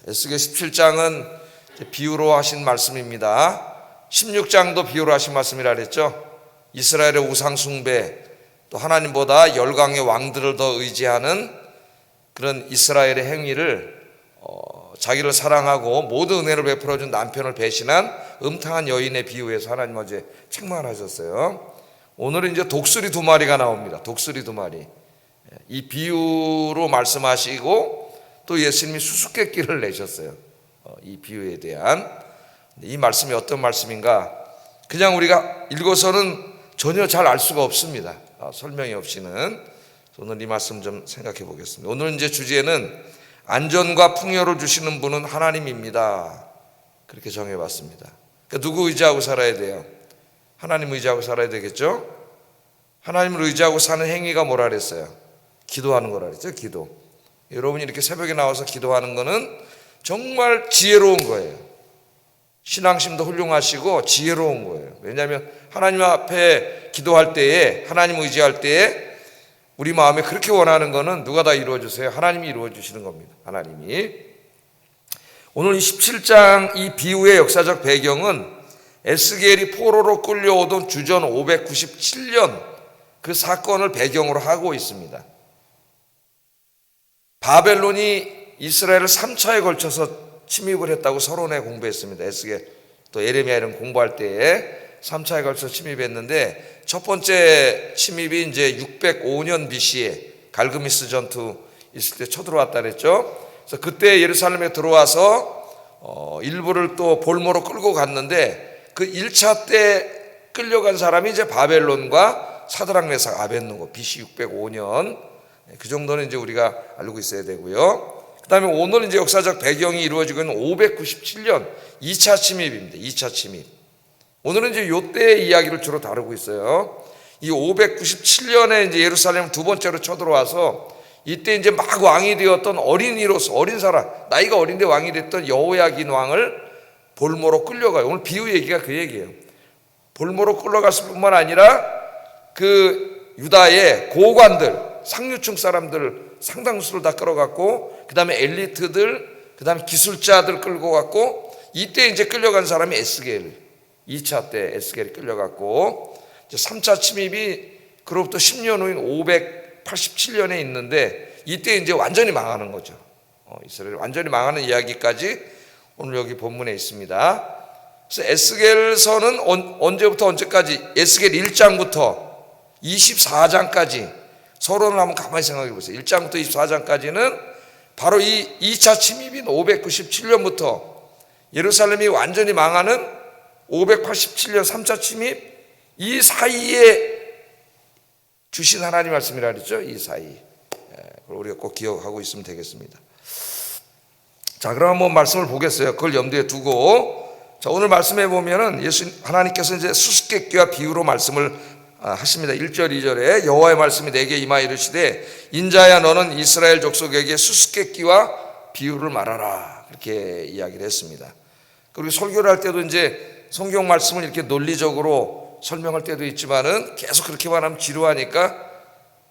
에스겔 17장은 비유로 하신 말씀입니다. 16장도 비유로 하신 말씀이라 그랬죠. 이스라엘의 우상 숭배, 또 하나님보다 열강의 왕들을 더 의지하는 그런 이스라엘의 행위를 자기를 사랑하고 모든 은혜를 베풀어준 남편을 배신한 음탕한 여인의 비유에서 하나님 어제 책망을 하셨어요. 오늘은 이제 독수리 두 마리가 나옵니다. 독수리 두 마리. 이 비유로 말씀하시고 또 예수님이 수수께끼를 내셨어요. 이 비유에 대한. 이 말씀이 어떤 말씀인가? 그냥 우리가 읽어서는 전혀 잘 알 수가 없습니다. 설명이 없이는. 오늘 이 말씀 좀 생각해 보겠습니다. 오늘 이제 주제는 안전과 풍요를 주시는 분은 하나님입니다. 그렇게 정해봤습니다. 그러니까 누구 의지하고 살아야 돼요? 하나님 의지하고 살아야 되겠죠? 하나님을 의지하고 사는 행위가 뭐라 그랬어요? 기도하는 거라 그랬죠? 기도. 여러분이 이렇게 새벽에 나와서 기도하는 거는 정말 지혜로운 거예요. 신앙심도 훌륭하시고 지혜로운 거예요. 왜냐하면 하나님 앞에 기도할 때에, 하나님 의지할 때에 우리 마음에 그렇게 원하는 거는 누가 다 이루어 주세요? 하나님이 이루어 주시는 겁니다. 하나님이. 오늘 이 17장 이 비유의 역사적 배경은 에스겔이 포로로 끌려오던 주전 597년 그 사건을 배경으로 하고 있습니다. 바벨론이 이스라엘을 3차에 걸쳐서 침입을 했다고 서론에 공부했습니다. 에스겔 또 예레미야 이런 공부할 때에 3차에 걸쳐 침입했는데 첫 번째 침입이 이제 605년 BC에 갈그미스 전투 있을 때 쳐들어왔다 그랬죠. 그래서 그때 예루살렘에 들어와서 일부를 또 볼모로 끌고 갔는데 그 1차 때 끌려간 사람이 이제 바벨론과 사드락 메삭 아벳느고 BC 605년 그 정도는 이제 우리가 알고 있어야 되고요. 그 다음에 오늘 이제 역사적 배경이 이루어지고 있는 597년 2차 침입입니다. 2차 침입. 오늘은 이제 요때의 이야기를 주로 다루고 있어요. 이 597년에 이제 예루살렘을 두 번째로 쳐들어와서 이때 이제 막 왕이 되었던 어린이로서 어린 사람, 나이가 어린데 왕이 됐던 여호야긴 왕을 볼모로 끌려가요. 오늘 비유 얘기가 그 얘기예요. 볼모로 끌려갔을 뿐만 아니라 그 유다의 고관들, 상류층 사람들 상당수를 다 끌어갔고 그 다음에 엘리트들, 그 다음에 기술자들 끌고 갔고 이때 이제 끌려간 사람이 에스겔 2차 때 에스겔이 끌려갔고 이제 3차 침입이 그로부터 10년 후인 587년에 있는데 이때 이제 완전히 망하는 거죠. 이스라엘 완전히 망하는 이야기까지 오늘 여기 본문에 있습니다. 그래서 에스겔서는 언제부터 언제까지 에스겔 1장부터 24장까지 서론을 한번 가만히 생각해 보세요. 1장부터 24장까지는 바로 이 2차 침입인 597년부터 예루살렘이 완전히 망하는 587년 3차 침입 이 사이에 주신 하나님 말씀이라 그랬죠. 이 사이. 우리가 꼭 기억하고 있으면 되겠습니다. 자, 그럼 한번 말씀을 보겠어요. 그걸 염두에 두고 자, 오늘 말씀해 보면은 하나님께서 이제 수수께끼와 비유로 말씀을 하십니다. 1절 2절에 여호와의 말씀이 내게 임하여 이르시되 인자야 너는 이스라엘 족속에게 수수께끼와 비유를 말하라 그렇게 이야기를 했습니다. 그리고 설교를 할 때도 이제 성경 말씀을 이렇게 논리적으로 설명할 때도 있지만은 계속 그렇게만 하면 지루하니까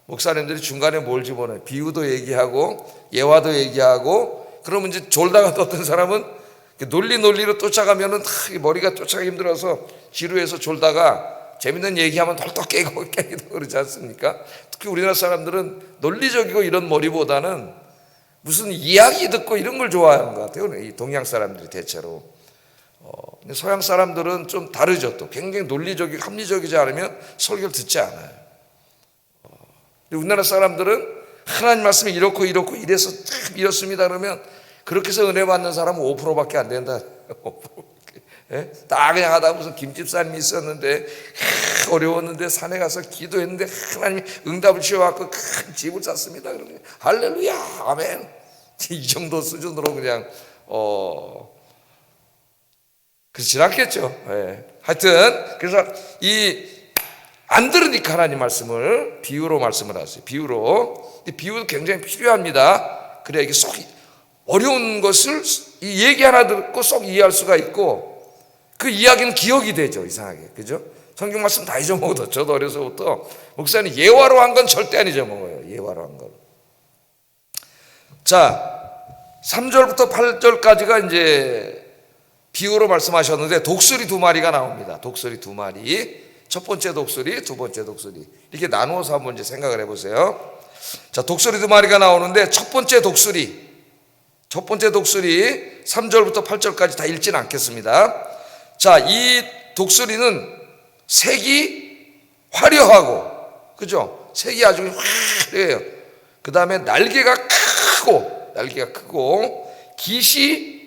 목사님들이 중간에 뭘 집어넣어요. 비유도 얘기하고 예화도 얘기하고 그러면 이제 졸다가 어떤 사람은 논리로 쫓아가면은 머리가 쫓아가기 힘들어서 지루해서 졸다가 재밌는 얘기하면 덜떡 깨기도 그러지 않습니까? 특히 우리나라 사람들은 논리적이고 이런 머리보다는 무슨 이야기 듣고 이런 걸 좋아하는 것 같아요. 이 동양 사람들이 대체로. 근데 서양 사람들은 좀 다르죠. 또 굉장히 논리적이고 합리적이지 않으면 설교를 듣지 않아요. 근데 우리나라 사람들은 하나님 말씀이 이렇고 이래서 이렇습니다 그러면 그렇게 해서 은혜 받는 사람은 5%밖에 안 된다. 5%. 예? 다 그냥 하다 무슨 김집사님이 있었는데 어려웠는데 산에 가서 기도했는데 하나님이 응답을 주셔갖고 큰 집을 샀습니다. 그러면 할렐루야 아멘 이 정도 수준으로 그냥 그렇진 않겠죠. 예. 하여튼 그래서 안 들으니까 하나님 말씀을 비유로 말씀을 하세요. 비유로. 비유도 굉장히 필요합니다. 그래야 이게 쏙 어려운 것을 이 얘기 하나 듣고 쏙 이해할 수가 있고 그 이야기는 기억이 되죠. 이상하게. 그죠? 성경 말씀 다 잊어먹어도 저도 어려서부터 목사님 예화로 한 건 절대 안 잊어먹어요. 예화로 한 건. 자, 3절부터 8절까지가 이제 비유로 말씀하셨는데 독수리 두 마리가 나옵니다. 독수리 두 마리. 첫 번째 독수리, 두 번째 독수리. 이렇게 나누어서 한번 이제 생각을 해보세요. 자, 독수리 두 마리가 나오는데 첫 번째 독수리 3절부터 8절까지 다 읽지는 않겠습니다. 자, 이 독수리는 색이 화려하고, 그죠? 색이 아주 화려해요. 그 다음에 날개가 크고, 깃이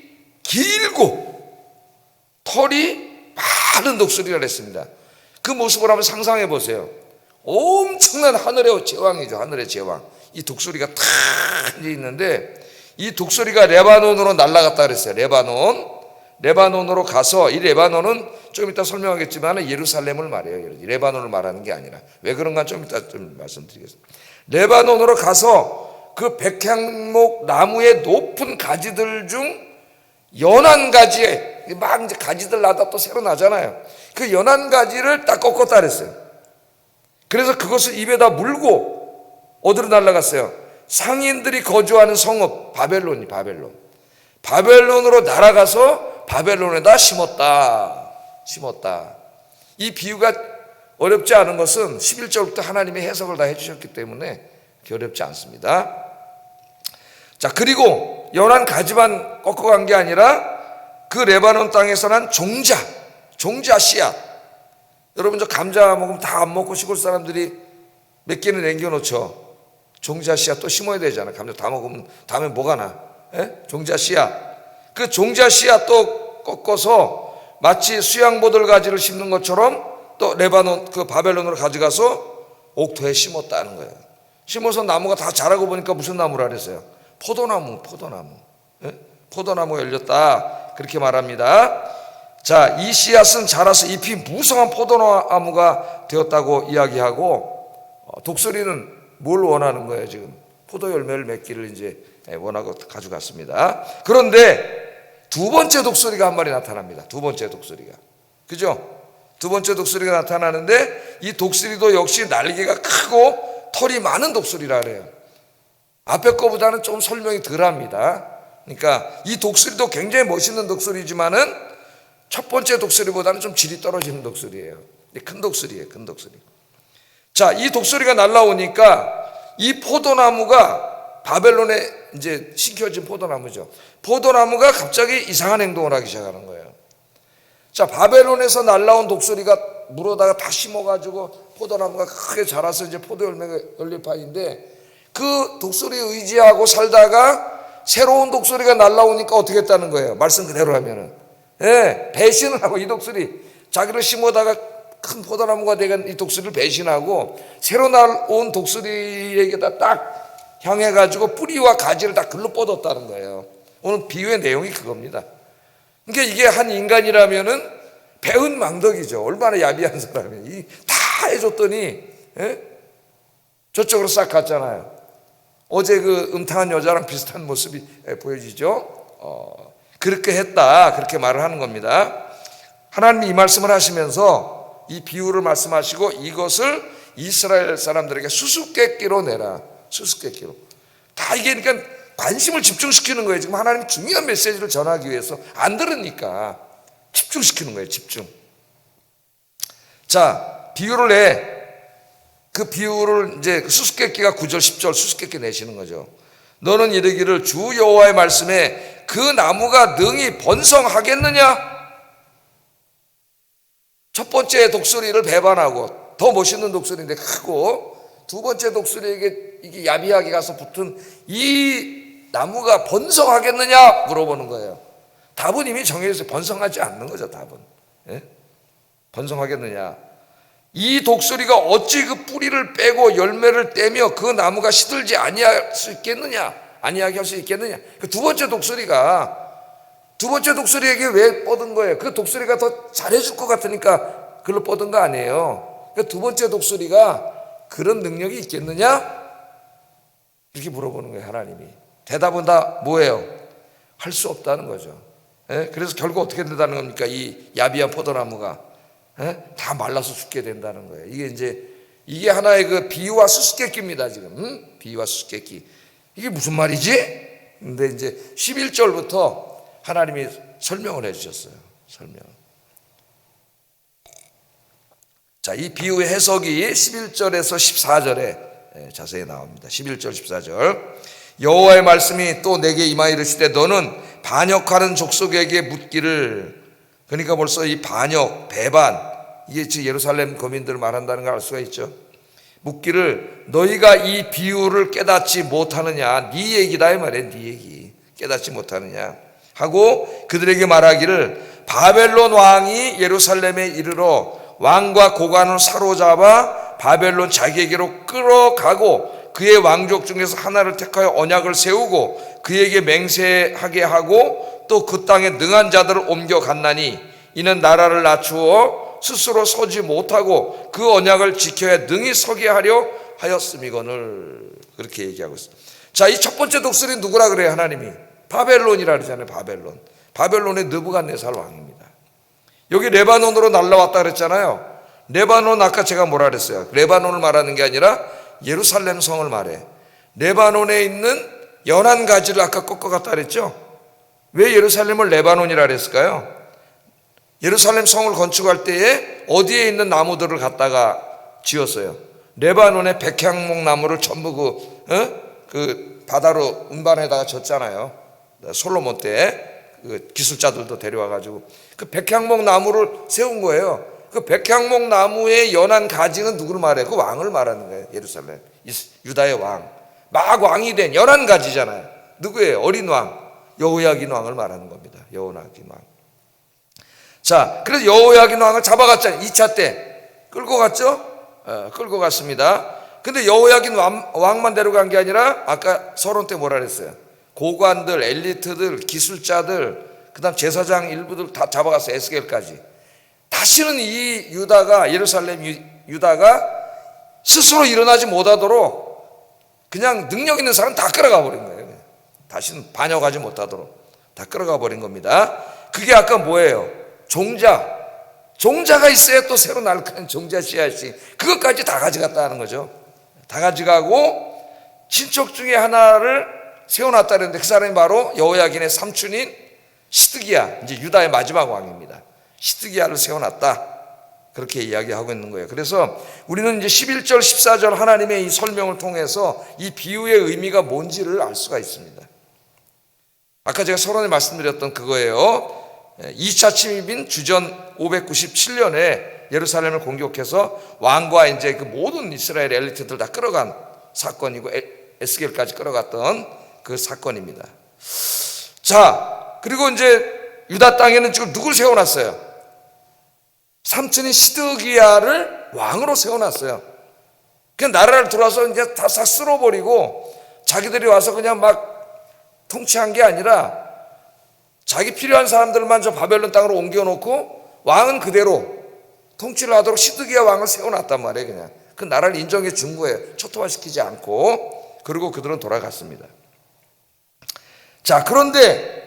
길고, 털이 많은 독수리라 했습니다. 그 모습을 한번 상상해 보세요. 엄청난 하늘의 제왕이죠. 하늘의 제왕. 이 독수리가 탁 있는데, 이 독수리가 레바논으로 날아갔다 그랬어요. 레바논으로 가서, 이 레바논은 좀 이따 설명하겠지만 예루살렘을 말해요. 레바논을 말하는 게 아니라. 왜 그런가 좀 이따 좀 말씀드리겠습니다. 레바논으로 가서 그 백향목 나무의 높은 가지들 중 연한 가지에 막 이제 가지들 나다 또 새로 나잖아요. 그 연한 가지를 딱 꺾었다 그랬어요. 그래서 그것을 입에다 물고 어디로 날아갔어요? 상인들이 거주하는 성읍 바벨론으로 날아가서 바벨론에다 심었다. 이 비유가 어렵지 않은 것은 11절부터 하나님의 해석을 다 해주셨기 때문에 어렵지 않습니다. 자, 그리고 연한 가지만 꺾어간 게 아니라 그 레바논 땅에서 난 종자 씨앗. 여러분 저 감자 먹으면 다 안 먹고 시골 사람들이 몇 개는 남겨놓죠. 종자 씨앗 또 심어야 되잖아. 감자 다 먹으면 다음에 뭐가 나? 종자 씨앗. 그 종자 씨앗도 꺾어서 마치 수양보들 가지를 심는 것처럼 또 레바논 그 바벨론으로 가져가서 옥토에 심었다는 거예요. 심어서 나무가 다 자라고 보니까 무슨 나무라 그랬어요? 포도나무. 포도나무가 열렸다. 그렇게 말합니다. 자, 이 씨앗은 자라서 잎이 무성한 포도나무가 되었다고 이야기하고, 독수리는 뭘 원하는 거예요, 지금? 포도 열매를 맺기를 이제 원하고 가져갔습니다. 그런데 두 번째 독수리가 한 마리 나타납니다. 두 번째 독수리가. 그죠? 두 번째 독수리가 나타나는데 이 독수리도 역시 날개가 크고 털이 많은 독수리라 그래요. 앞에 거보다는 좀 설명이 덜합니다. 그러니까 이 독수리도 굉장히 멋있는 독수리지만은 첫 번째 독수리보다는 좀 질이 떨어지는 독수리예요. 큰 독수리예요, 큰 독수리. 자, 이 독수리가 날라오니까 이 포도나무가 바벨론에 이제 심겨진 포도나무죠. 포도나무가 갑자기 이상한 행동을 하기 시작하는 거예요. 자, 바벨론에서 날라온 독수리가 물어다가 다 심어가지고 포도나무가 크게 자라서 이제 포도 열매가 열릴 판인데, 그 독수리 의지하고 살다가 새로운 독수리가 날라오니까 어떻게 했다는 거예요? 말씀 그대로 하면은. 배신을 하고, 이 독수리 자기를 심어다가 큰 포도나무가 되간 이 독수리를 배신하고 새로 날온 독수리에게다 딱 향해가지고 뿌리와 가지를 다 글로 뻗었다는 거예요. 오늘 비유의 내용이 그겁니다. 그러니까 이게 한 인간이라면은 배은 망덕이죠. 얼마나 야비한 사람이. 다 해줬더니, 저쪽으로 싹 갔잖아요. 어제 그 음탕한 여자랑 비슷한 모습이 보여지죠. 그렇게 했다, 그렇게 말을 하는 겁니다. 하나님이 이 말씀을 하시면서 이 비유를 말씀하시고 이것을 이스라엘 사람들에게 수수께끼로 내라. 수수께끼로. 다 이게 그러니까 관심을 집중시키는 거예요. 지금 하나님 중요한 메시지를 전하기 위해서 안 들으니까 집중시키는 거예요. 집중. 자, 비유를 내. 그 비유를 이제 수수께끼가 9절 10절 수수께끼 내시는 거죠. 너는 이르기를 주 여호와의 말씀에 그 나무가 능히 번성하겠느냐? 첫 번째 독수리를 배반하고, 더 멋있는 독수리인데 크고, 두 번째 독수리에게 이게 야비하게 가서 붙은 이 나무가 번성하겠느냐 물어보는 거예요. 답은 이미 정해져서 번성하지 않는 거죠. 답은. 번성하겠느냐? 이 독수리가 어찌 그 뿌리를 빼고 열매를 떼며 그 나무가 시들지 아니할 수 있겠느냐? 아니하게 할 수 있겠느냐? 그 두 번째 독수리에게 왜 뻗은 거예요? 그 독수리가 더 잘해줄 것 같으니까 그걸로 뻗은 거 아니에요. 그 두 번째 독수리가 그런 능력이 있겠느냐? 이렇게 물어보는 거예요, 하나님이. 대답은 다 뭐예요? 할 수 없다는 거죠. 그래서 결국 어떻게 된다는 겁니까? 이 야비한 포도나무가 다 말라서 죽게 된다는 거예요. 이게 하나의 그 비유와 수수께끼입니다, 지금. 비유와 수수께끼. 이게 무슨 말이지? 근데 이제 11절부터 하나님이 설명을 해주셨어요. 설명. 자, 이 비유의 해석이 11절에서 14절에 자세히 나옵니다. 11절 14절. 여호와의 말씀이 또 내게 임하 이르시되 너는 반역하는 족속에게 묻기를. 그러니까 벌써 이 반역, 배반, 이게 지금 예루살렘 거민들을 말한다는 걸 알 수가 있죠. 묻기를 너희가 이 비유를 깨닫지 못하느냐. 네 얘기다 이 말이에요. 네 얘기 깨닫지 못하느냐 하고 그들에게 말하기를 바벨론 왕이 예루살렘에 이르러 왕과 고관을 사로잡아 바벨론 자기에게로 끌어가고 그의 왕족 중에서 하나를 택하여 언약을 세우고 그에게 맹세하게 하고 또 그 땅에 능한 자들을 옮겨갔나니 이는 나라를 낮추어 스스로 서지 못하고 그 언약을 지켜야 능히 서게 하려 하였음이거늘. 그렇게 얘기하고 있습니다. 자, 이 첫 번째 독수리 누구라 그래요? 하나님이 바벨론이라 그러잖아요. 바벨론. 바벨론의 느부갓네살 왕입니다. 여기 레바논으로 날라왔다 그랬잖아요. 레바논 아까 제가 뭐라 그랬어요? 레바논을 말하는 게 아니라 예루살렘 성을 말해. 레바논에 있는 연한 가지를 아까 꺾어갔다 그랬죠? 왜 예루살렘을 레바논이라 그랬을까요? 예루살렘 성을 건축할 때에 어디에 있는 나무들을 갖다가 지었어요? 레바논의 백향목 나무를 전부 그 바다로 운반해다가 졌잖아요. 솔로몬 때 그 기술자들도 데려와가지고 그 백향목 나무를 세운 거예요. 그 백향목 나무의 연한 가지는 누구를 말해요? 그 왕을 말하는 거예요. 예루살렘 유다의 왕, 막 왕이 된 연한 가지잖아요. 누구예요? 어린 왕 여호야긴 왕을 말하는 겁니다. 여호야긴 왕. 자, 그래서 여호야긴 왕을 잡아갔잖아요. 2차 때 끌고 갔죠? 끌고 갔습니다. 근데 여호야긴 왕만 데려간 게 아니라 아까 서론 때 뭐라 그랬어요? 고관들, 엘리트들, 기술자들, 그 다음 제사장 일부들 다 잡아갔어요. 에스겔까지. 다시는 이 유다가, 예루살렘 유다가 스스로 일어나지 못하도록 그냥 능력 있는 사람 다 끌어가 버린 거예요. 다시는 반역하지 못하도록 다 끌어가 버린 겁니다. 그게 아까 뭐예요? 종자가 있어야 또 새로 날카로운 종자 씨앗이, 그것까지 다 가져갔다는 거죠. 다 가져가고 친척 중에 하나를 세워놨다는데 그 사람이 바로 여호야긴의 삼촌인 시드기야, 이제 유다의 마지막 왕입니다. 시드기야를 세워놨다, 그렇게 이야기하고 있는 거예요. 그래서 우리는 이제 11절 14절 하나님의 이 설명을 통해서 이 비유의 의미가 뭔지를 알 수가 있습니다. 아까 제가 서론에 말씀드렸던 그거예요. 2차 침입인 주전 597년에 예루살렘을 공격해서 왕과 이제 그 모든 이스라엘 엘리트들 다 끌어간 사건이고 에스겔까지 끌어갔던 그 사건입니다. 자, 그리고 이제 유다 땅에는 지금 누구를 세워놨어요? 삼촌인 시드기야를 왕으로 세워놨어요. 그냥 나라를 들어와서 이제 다 싹 쓸어버리고 자기들이 와서 그냥 막 통치한 게 아니라 자기 필요한 사람들만 저 바벨론 땅으로 옮겨놓고 왕은 그대로 통치를 하도록 시드기야 왕을 세워놨단 말이에요. 그냥 그 나라를 인정해 준 거예요. 초토화시키지 않고. 그리고 그들은 돌아갔습니다. 자, 그런데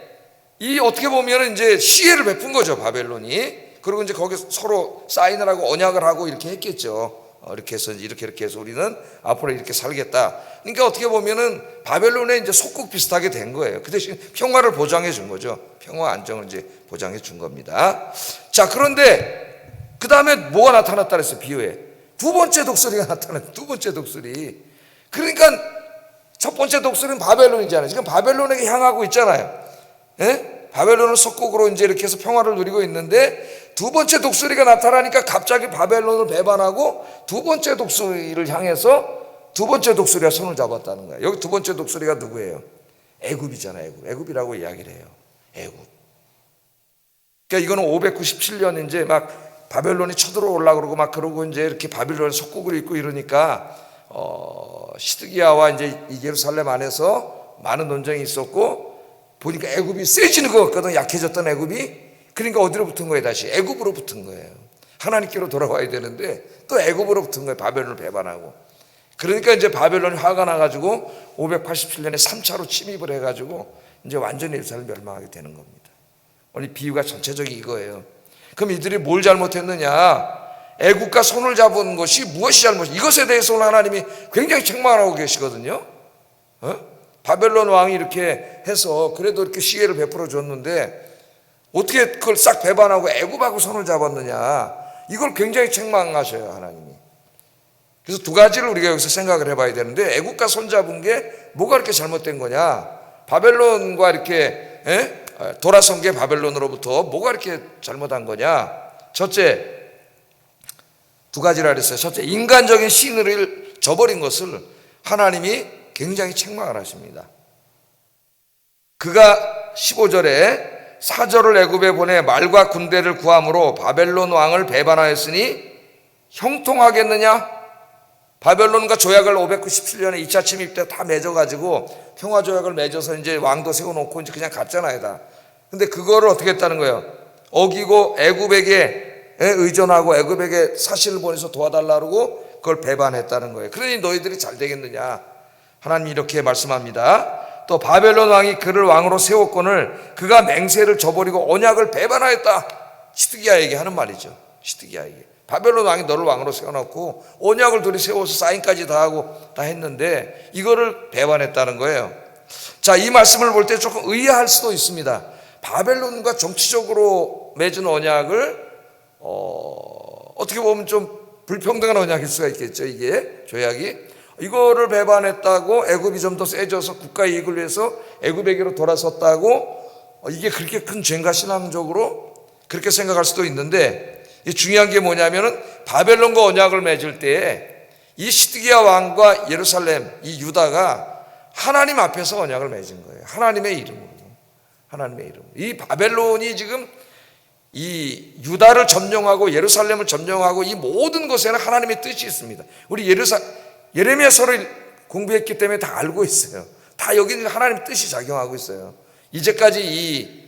이 어떻게 보면 이제 시혜를 베푼 거죠, 바벨론이. 그리고 이제 거기 서로 사인을 하고 언약을 하고 이렇게 했겠죠. 이렇게 해서 이렇게 해서 우리는 앞으로 이렇게 살겠다. 그러니까 어떻게 보면은 바벨론의 이제 속국 비슷하게 된 거예요. 그 대신 평화를 보장해 준 거죠. 평화 안정을 이제 보장해 준 겁니다. 자, 그런데 그 다음에 뭐가 나타났다 그랬어요? 비유에 두 번째 독수리가 나타났어요. 두 번째 독수리. 그러니까 첫 번째 독수리는 바벨론이잖아요. 지금 바벨론에게 향하고 있잖아요. 예? 바벨론을 속국으로 이제 이렇게 해서 평화를 누리고 있는데 두 번째 독수리가 나타나니까 갑자기 바벨론을 배반하고 두 번째 독수리를 향해서 두 번째 독수리가 손을 잡았다는 거예요. 여기 두 번째 독수리가 누구예요? 애굽이잖아요. 애굽이라고 이야기를 해요. 애굽. 그러니까 이거는 597년 이제 막 바벨론이 쳐들어오려고 그러고 막 그러고 이제 이렇게 바벨론 속국으로 있고 이러니까 시드기야와 이제 예루살렘 안에서 많은 논쟁이 있었고 보니까 애굽이 세지는 것 같거든. 약해졌던 애굽이. 그러니까 어디로 붙은 거예요? 다시 애굽으로 붙은 거예요. 하나님께로 돌아와야 되는데 또 애굽으로 붙은 거예요. 바벨론을 배반하고. 그러니까 이제 바벨론이 화가 나가지고 587년에 3차로 침입을 해가지고 이제 완전히 예루살렘 멸망하게 되는 겁니다. 오늘 비유가 전체적인 이거예요. 그럼 이들이 뭘 잘못했느냐? 애국과 손을 잡은 것이 무엇이 잘못이냐? 이것에 대해서 오늘 하나님이 굉장히 책망하고 계시거든요. 바벨론 왕이 이렇게 해서 그래도 이렇게 시혜를 베풀어 줬는데 어떻게 그걸 싹 배반하고 애굽하고 손을 잡았느냐. 이걸 굉장히 책망하셔요, 하나님이. 그래서 두 가지를 우리가 여기서 생각을 해봐야 되는데, 애굽과 손잡은 게 뭐가 그렇게 잘못된 거냐. 바벨론과 이렇게 돌아선 게 바벨론으로부터 뭐가 이렇게 잘못한 거냐. 첫째, 두 가지라 그랬어요. 첫째, 인간적인 신을 저버린 것을 하나님이 굉장히 책망을 하십니다. 그가 15절에 사절을 애굽에 보내 말과 군대를 구함으로 바벨론 왕을 배반하였으니 형통하겠느냐? 바벨론과 조약을 597년에 2차 침입 때 다 맺어가지고 평화 조약을 맺어서 이제 왕도 세워놓고 이제 그냥 갔잖아요, 다. 근데 그거를 어떻게 했다는 거예요? 어기고 애굽에게 의존하고 애굽에게 사실을 보내서 도와달라고 그걸 배반했다는 거예요. 그러니 너희들이 잘 되겠느냐? 하나님이 이렇게 말씀합니다. 또 바벨론 왕이 그를 왕으로 세웠거늘 그가 맹세를 저버리고 언약을 배반하였다. 시드기야에게 하는 말이죠. 시드기야에게. 바벨론 왕이 너를 왕으로 세워놓고 언약을 둘이 세워서 사인까지 다 하고 다 했는데 이거를 배반했다는 거예요. 자, 이 말씀을 볼 때 조금 의아할 수도 있습니다. 바벨론과 정치적으로 맺은 언약을 어떻게 보면 좀 불평등한 언약일 수가 있겠죠. 이게 조약이 이거를 배반했다고 애굽이 좀 더 세져서 국가의 이익을 위해서 애굽에게로 돌아섰다고 이게 그렇게 큰 죄인가 신앙적으로 그렇게 생각할 수도 있는데, 중요한 게 뭐냐면은 바벨론과 언약을 맺을 때 이 시드기야 왕과 예루살렘 이 유다가 하나님 앞에서 언약을 맺은 거예요. 하나님의 이름으로. 하나님의 이름. 이 바벨론이 지금 이 유다를 점령하고 예루살렘을 점령하고 이 모든 것에는 하나님의 뜻이 있습니다. 우리 예레미야서를 공부했기 때문에 다 알고 있어요. 다 여기 하나님의 뜻이 작용하고 있어요. 이제까지 이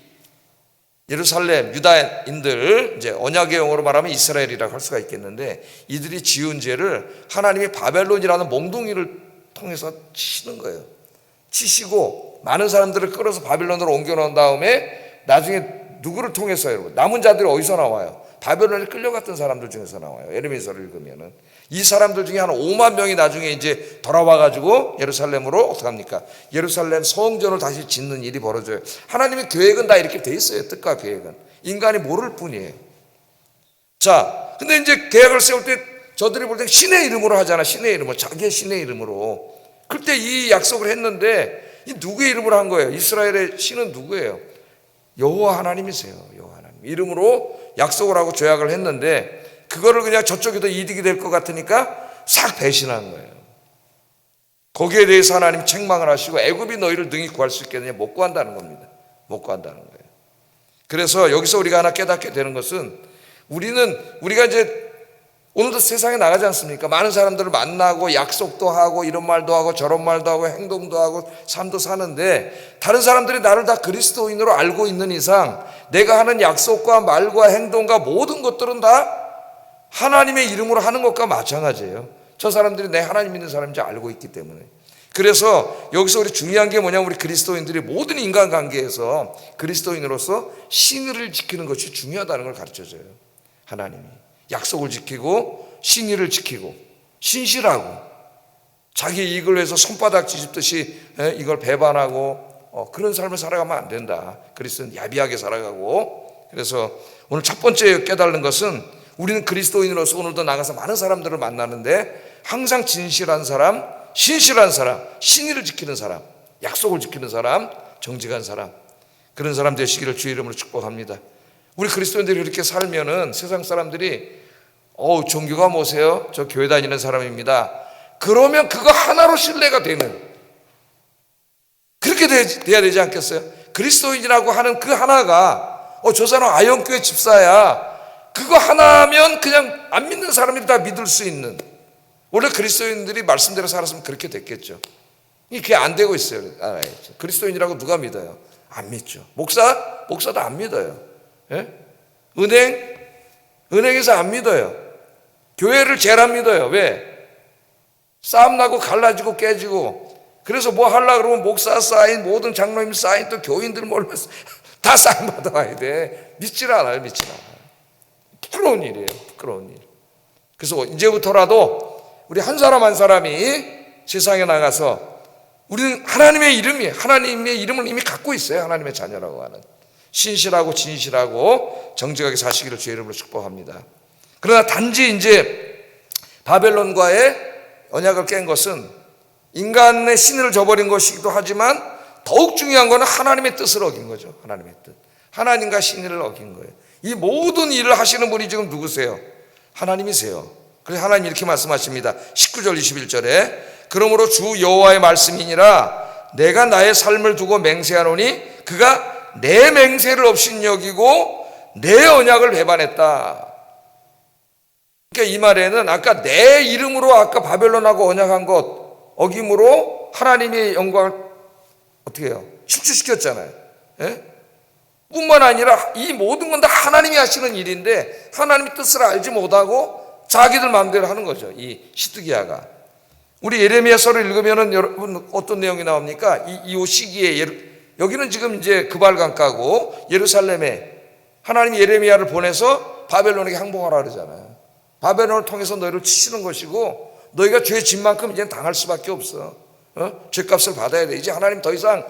예루살렘 유다인들, 이제 언약의 용어로 말하면 이스라엘이라고 할 수가 있겠는데, 이들이 지은 죄를 하나님이 바벨론이라는 몽둥이를 통해서 치는 거예요. 치시고 많은 사람들을 끌어서 바벨론으로 옮겨놓은 다음에 나중에 누구를 통해서, 여러분, 남은 자들이 어디서 나와요? 바벨론에 끌려갔던 사람들 중에서 나와요. 예레미야서를 읽으면은 이 사람들 중에 한 5만 명이 나중에 이제 돌아와가지고 예루살렘으로 어떡합니까? 예루살렘 성전을 다시 짓는 일이 벌어져요. 하나님의 계획은 다 이렇게 돼 있어요. 뜻과 계획은 인간이 모를 뿐이에요. 자, 근데 이제 계획을 세울 때 저들이 볼 때 신의 이름으로 하잖아. 신의 이름으로, 자기의 신의 이름으로. 그때 이 약속을 했는데 이 누구의 이름으로 한 거예요? 이스라엘의 신은 누구예요? 여호와 하나님이세요. 여호와 하나님 이름으로 약속을 하고 조약을 했는데, 그거를 그냥 저쪽이 더 이득이 될 것 같으니까 싹 배신한 거예요. 거기에 대해서 하나님 책망을 하시고, 애굽이 너희를 능히 구할 수 있겠느냐? 못 구한다는 겁니다. 못 구한다는 거예요. 그래서 여기서 우리가 하나 깨닫게 되는 것은, 우리가 이제 오늘도 세상에 나가지 않습니까? 많은 사람들을 만나고 약속도 하고 이런 말도 하고 저런 말도 하고 행동도 하고 삶도 사는데, 다른 사람들이 나를 다 그리스도인으로 알고 있는 이상 내가 하는 약속과 말과 행동과 모든 것들은 다 하나님의 이름으로 하는 것과 마찬가지예요. 저 사람들이 내 하나님 믿는 사람인지 알고 있기 때문에. 그래서 여기서 우리 중요한 게 뭐냐면, 우리 그리스도인들이 모든 인간관계에서 그리스도인으로서 신의를 지키는 것이 중요하다는 걸 가르쳐줘요. 하나님이 약속을 지키고 신의를 지키고 신실하고 자기 이익을 위해서 손바닥 뒤집듯이 이걸 배반하고 그런 삶을 살아가면 안 된다. 그리스도는 야비하게 살아가고. 그래서 오늘 첫 번째 깨달은 것은, 우리는 그리스도인으로서 오늘도 나가서 많은 사람들을 만나는데 항상 진실한 사람, 신실한 사람, 신의를 지키는 사람, 약속을 지키는 사람, 정직한 사람, 그런 사람 되시기를 주의 이름으로 축복합니다. 우리 그리스도인들이 그렇게 살면은 세상 사람들이 종교가 뭐세요? 저 교회 다니는 사람입니다. 그러면 그거 하나로 신뢰가 되는, 그렇게 돼야 되지 않겠어요? 그리스도인이라고 하는 그 하나가 저 사람 아영교회 집사야, 그거 하나면 그냥 안 믿는 사람들이 다 믿을 수 있는, 원래 그리스도인들이 말씀대로 살았으면 그렇게 됐겠죠. 그게 안 되고 있어요. 그리스도인이라고 누가 믿어요? 안 믿죠. 목사도 안 믿어요. 예? 은행에서 안 믿어요. 교회를 제일 안 믿어요. 왜? 싸움 나고 갈라지고 깨지고. 그래서 뭐 하려고 그러면 목사 사인, 모든 장로님 사인, 또 교인들 몰면서 다 사인 받아와야 돼. 믿질 않아요. 부끄러운 일이에요. 부끄러운 일. 그래서 이제부터라도 우리 한 사람 한 사람이 세상에 나가서 우리는 하나님의 이름을 이미 갖고 있어요. 하나님의 자녀라고 하는. 신실하고 진실하고 정직하게 사시기를 주의 이름으로 축복합니다. 그러나 단지 이제 바벨론과의 언약을 깬 것은 인간의 신을 저버린 것이기도 하지만 더욱 중요한 것은 하나님의 뜻을 어긴 거죠. 하나님의 뜻. 하나님과 신의를 어긴 거예요. 이 모든 일을 하시는 분이 지금 누구세요? 하나님이세요. 그래서 하나님이 이렇게 말씀하십니다. 19절 21절에 그러므로 주 여호와의 말씀이니라 내가 나의 삶을 두고 맹세하노니 그가 내 맹세를 없인 여기고 내 언약을 배반했다. 그러니까 이 말에는 아까 내 이름으로 아까 바벨론하고 언약한 것 어김으로 하나님의 영광을 어떻게 해요? 실추시켰잖아요. 예? 뿐만 아니라 이 모든 건 다 하나님이 하시는 일인데 하나님의 뜻을 알지 못하고 자기들 마음대로 하는 거죠. 이 시드기야가. 우리 예레미야서를 읽으면은 여러분 어떤 내용이 나옵니까? 이 시기에 여기는 지금 이제 그발강가고 예루살렘에 하나님이 예레미야를 보내서 바벨론에게 항복하라 그러잖아요. 바벨론을 통해서 너희를 치시는 것이고 너희가 죄 진 만큼 이제 당할 수밖에 없어. 죄값을 받아야 돼. 이제 하나님 더 이상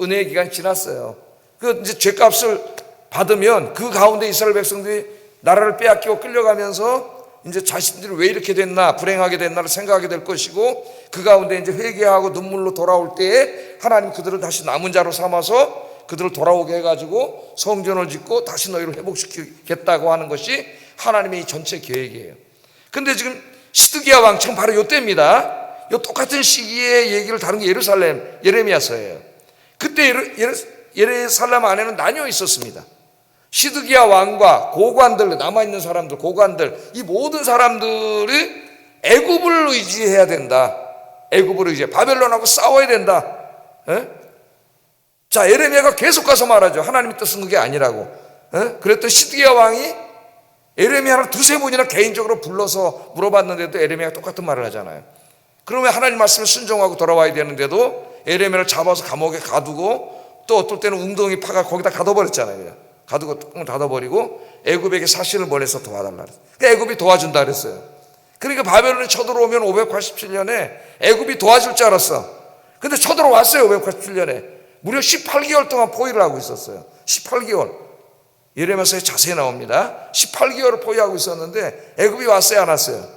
은혜의 기간이 지났어요. 그 이제 죄값을 받으면 그 가운데 이스라엘 백성들이 나라를 빼앗기고 끌려가면서 이제 자신들이 왜 이렇게 됐나, 불행하게 됐나를 생각하게 될 것이고 그 가운데 이제 회개하고 눈물로 돌아올 때에 하나님 그들을 다시 남은 자로 삼아서 그들을 돌아오게 해가지고 성전을 짓고 다시 너희를 회복시키겠다고 하는 것이 하나님의 이 전체 계획이에요. 근데 지금 시드기야 왕청 바로 이때입니다. 이 똑같은 시기에 얘기를 다룬 게 예레미야서예요. 그때 예루살렘 안에는 나뉘어 있었습니다. 시드기야 왕과 고관들, 남아있는 사람들, 고관들, 이 모든 사람들이 애굽을 의지해야 된다. 애굽을 의지해. 바벨론하고 싸워야 된다. 에? 자, 예레미야가 계속 가서 말하죠. 하나님의 뜻은 그게 아니라고. 그랬더니 시드기야 왕이 예레미야를 두세 번이나 개인적으로 불러서 물어봤는데도 예레미야가 똑같은 말을 하잖아요. 그러면 하나님 말씀을 순종하고 돌아와야 되는데도 예레미야를 잡아서 감옥에 가두고 또 어떨 때는 웅덩이 파가 거기다 가둬버렸잖아요. 가두고 뚜껑을 닫아버리고 애굽에게 사신을 보내서 도와달라 그랬어요. 그러니까 애굽이 도와준다 그랬어요. 그러니까 바벨론이 쳐들어오면 587년에 애굽이 도와줄 줄 알았어. 근데 쳐들어왔어요. 587년에 무려 18개월 동안 포위를 하고 있었어요. 18개월. 예레미야서에 자세히 나옵니다. 18개월을 포위하고 있었는데 애굽이 왔어요, 안 왔어요?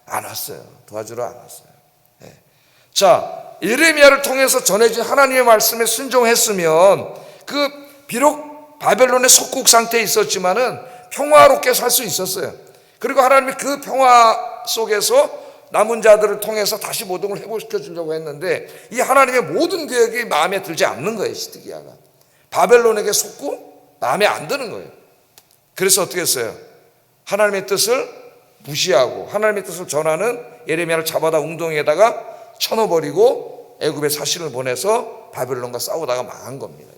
안 왔어요. 도와주러 안 왔어요. 네. 자, 예레미야를 통해서 전해진 하나님의 말씀에 순종했으면 그 비록 바벨론의 속국 상태에 있었지만은 평화롭게 살 수 있었어요. 그리고 하나님이 그 평화 속에서 남은 자들을 통해서 다시 모든 걸 회복시켜 주려고 했는데 이 하나님의 모든 계획이 마음에 들지 않는 거예요. 시드기야가 바벨론에게 속고 마음에 안 드는 거예요. 그래서 어떻게 했어요? 하나님의 뜻을 무시하고 하나님의 뜻을 전하는 예레미야를 잡아다 웅덩이에다가 쳐넣어버리고 애굽에 사신을 보내서 바벨론과 싸우다가 망한 겁니다.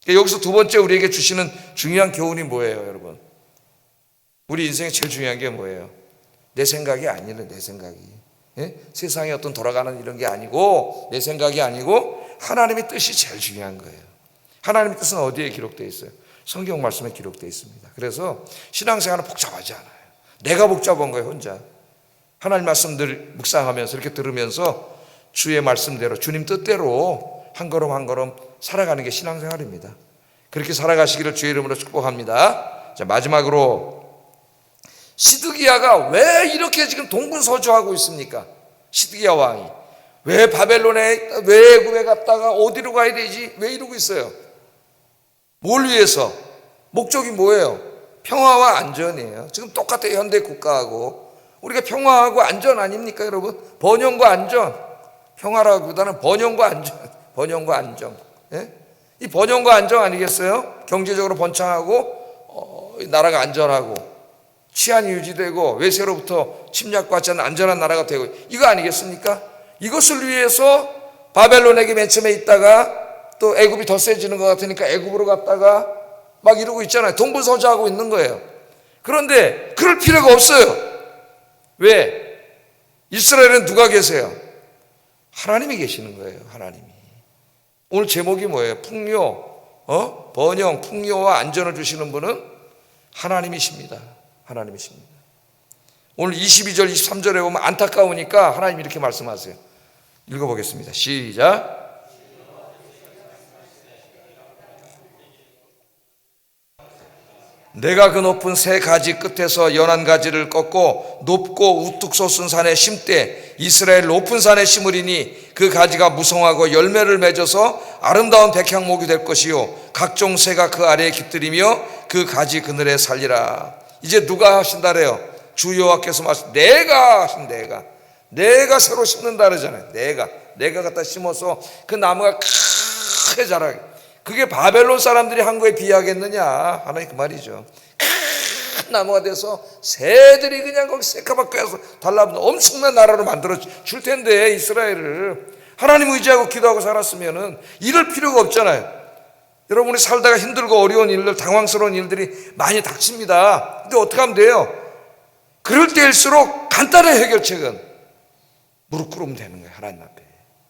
여기서 두 번째 우리에게 주시는 중요한 교훈이 뭐예요, 여러분? 우리 인생에 제일 중요한 게 뭐예요? 내 생각이 아니래, 내 생각이. 예? 세상에 어떤 돌아가는 이런 게 아니고 내 생각이 아니고 하나님의 뜻이 제일 중요한 거예요. 하나님의 뜻은 어디에 기록되어 있어요? 성경 말씀에 기록되어 있습니다. 그래서 신앙생활은 복잡하지 않아요. 내가 복잡한 거예요, 혼자. 하나님 말씀들 묵상하면서 이렇게 들으면서 주의 말씀대로 주님 뜻대로 한 걸음 한 걸음 살아가는 게 신앙생활입니다. 그렇게 살아가시기를 주의 이름으로 축복합니다. 자, 마지막으로 시드기야가 왜 이렇게 지금 동분서주하고 있습니까? 시드기야 왕이 왜 바벨론에 왜 애굽에 갔다가 어디로 가야 되지? 왜 이러고 있어요? 뭘 위해서? 목적이 뭐예요? 평화와 안전이에요. 지금 똑같아요. 현대 국가하고 우리가 평화하고 안전 아닙니까, 여러분? 번영과 안전. 평화라기보다는 번영과 안전. 번영과 안정. 예? 이 번영과 안정 아니겠어요? 경제적으로 번창하고 나라가 안전하고 치안이 유지되고 외세로부터 침략받지 않는 안전한 나라가 되고 이거 아니겠습니까? 이것을 위해서 바벨론에게 맨 처음에 있다가 또 애굽이 더 세지는 것 같으니까 애굽으로 갔다가 막 이러고 있잖아요. 동분서주하고 있는 거예요. 그런데 그럴 필요가 없어요. 왜? 이스라엘은 누가 계세요? 하나님이 계시는 거예요. 하나님이. 오늘 제목이 뭐예요? 풍요, 번영, 풍요와 안전을 주시는 분은 하나님이십니다. 하나님이십니다. 오늘 22절, 23절에 보면 안타까우니까 하나님 이렇게 말씀하세요. 읽어보겠습니다. 시작. 내가 그 높은 세 가지 끝에서 연한 가지를 꺾고 높고 우뚝 솟은 산에 심되 이스라엘 높은 산에 심으리니 그 가지가 무성하고 열매를 맺어서 아름다운 백향목이 될 것이요 각종 새가 그 아래에 깃들이며 그 가지 그늘에 살리라. 이제 누가 하신다래요? 주 여호와께서 말씀, 내가 하신, 내가 새로 심는다 그러잖아요. 내가 갖다 심어서 그 나무가 크게 자라게. 그게 바벨론 사람들이 한 거에 비하겠느냐? 하나님 그 말이죠. 큰 나무가 돼서 새들이 그냥 거기 새까맣게 해서 달라붙는 엄청난 나라로 만들어 줄 텐데, 이스라엘을 하나님 의지하고 기도하고 살았으면은 이럴 필요가 없잖아요. 여러분이 살다가 힘들고 어려운 일들, 당황스러운 일들이 많이 닥칩니다. 근데 어떻게 하면 돼요? 그럴 때일수록 간단한 해결책은 무릎 꿇으면 되는 거예요. 하나님 앞에.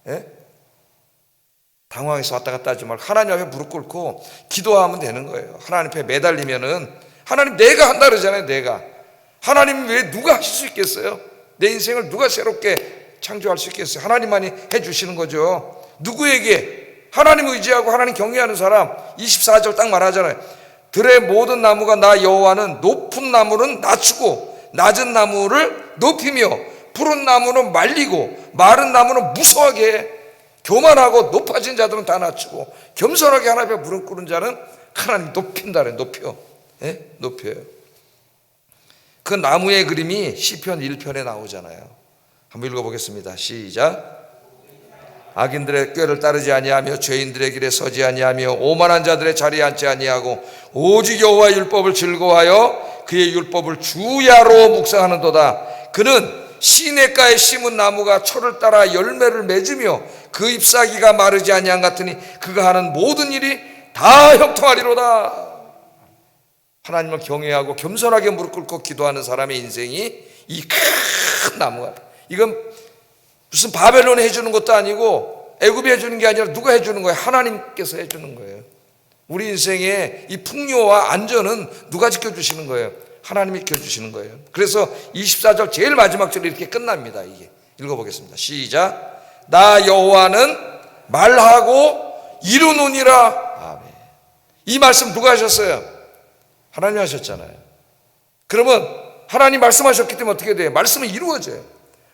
예? 당황해서 왔다 갔다 하지 말고 하나님 앞에 무릎 꿇고 기도하면 되는 거예요. 하나님 앞에 매달리면은 하나님 내가 한다 그러잖아요. 내가. 하나님 외에 누가 하실 수 있겠어요? 내 인생을 누가 새롭게 창조할 수 있겠어요? 하나님만이 해주시는 거죠. 누구에게? 하나님 의지하고 하나님 경외하는 사람. 24절 딱 말하잖아요. 들의 모든 나무가 나 여호와는 높은 나무는 낮추고 낮은 나무를 높이며 푸른 나무는 말리고 마른 나무는 무서워하게 해. 교만하고 높아진 자들은 다 낮추고 겸손하게 하나님 앞에 무릎 꿇은 자는 하나님 높인다래. 높여. 예? 높여요. 그 나무의 그림이 시편 1편에 나오잖아요. 한번 읽어보겠습니다. 시작. 악인들의 꾀를 따르지 아니하며 죄인들의 길에 서지 아니하며 오만한 자들의 자리에 앉지 아니하고 오직 여호와의 율법을 즐거워하여 그의 율법을 주야로 묵상하는도다. 그는 시냇가에 심은 나무가 철을 따라 열매를 맺으며 그 잎사귀가 마르지 아니한 같으니 그가 하는 모든 일이 다 형통하리로다. 하나님을 경외하고 겸손하게 무릎 꿇고 기도하는 사람의 인생이 이 큰 나무 같아. 이건 무슨 바벨론이 해주는 것도 아니고 애굽이 해주는 게 아니라 누가 해주는 거예요? 하나님께서 해주는 거예요. 우리 인생의 이 풍요와 안전은 누가 지켜주시는 거예요? 하나님이 지켜주시는 거예요. 그래서 24절 제일 마지막 절이 이렇게 끝납니다. 이게 읽어보겠습니다. 시작. 나 여호와는 말하고 이루노니라. 아멘. 이 말씀 누가 하셨어요? 하나님 하셨잖아요. 그러면 하나님 말씀하셨기 때문에 어떻게 돼요? 말씀은 이루어져요.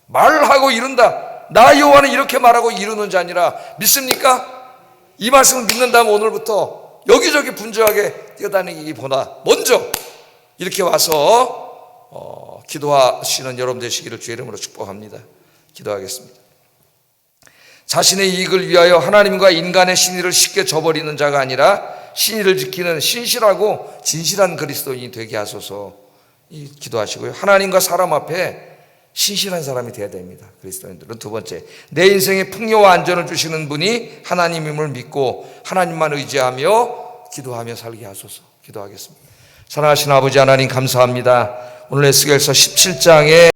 말하고 이룬다. 나 여호와는 이렇게 말하고 이루는 자니라. 믿습니까? 이 말씀을 믿는다면 오늘부터 여기저기 분주하게 뛰어다니기보다 먼저 이렇게 와서 기도하시는 여러분 되시기를 주의 이름으로 축복합니다. 기도하겠습니다. 자신의 이익을 위하여 하나님과 인간의 신의를 쉽게 저버리는 자가 아니라 신의를 지키는 신실하고 진실한 그리스도인이 되게 하소서. 기도하시고요. 하나님과 사람 앞에 신실한 사람이 되어야 됩니다. 그리스도인들은. 두 번째, 내 인생에 풍요와 안전을 주시는 분이 하나님임을 믿고 하나님만 의지하며 기도하며 살게 하소서. 기도하겠습니다. 사랑하신 아버지 하나님 감사합니다. 오늘 에스겔서 17장에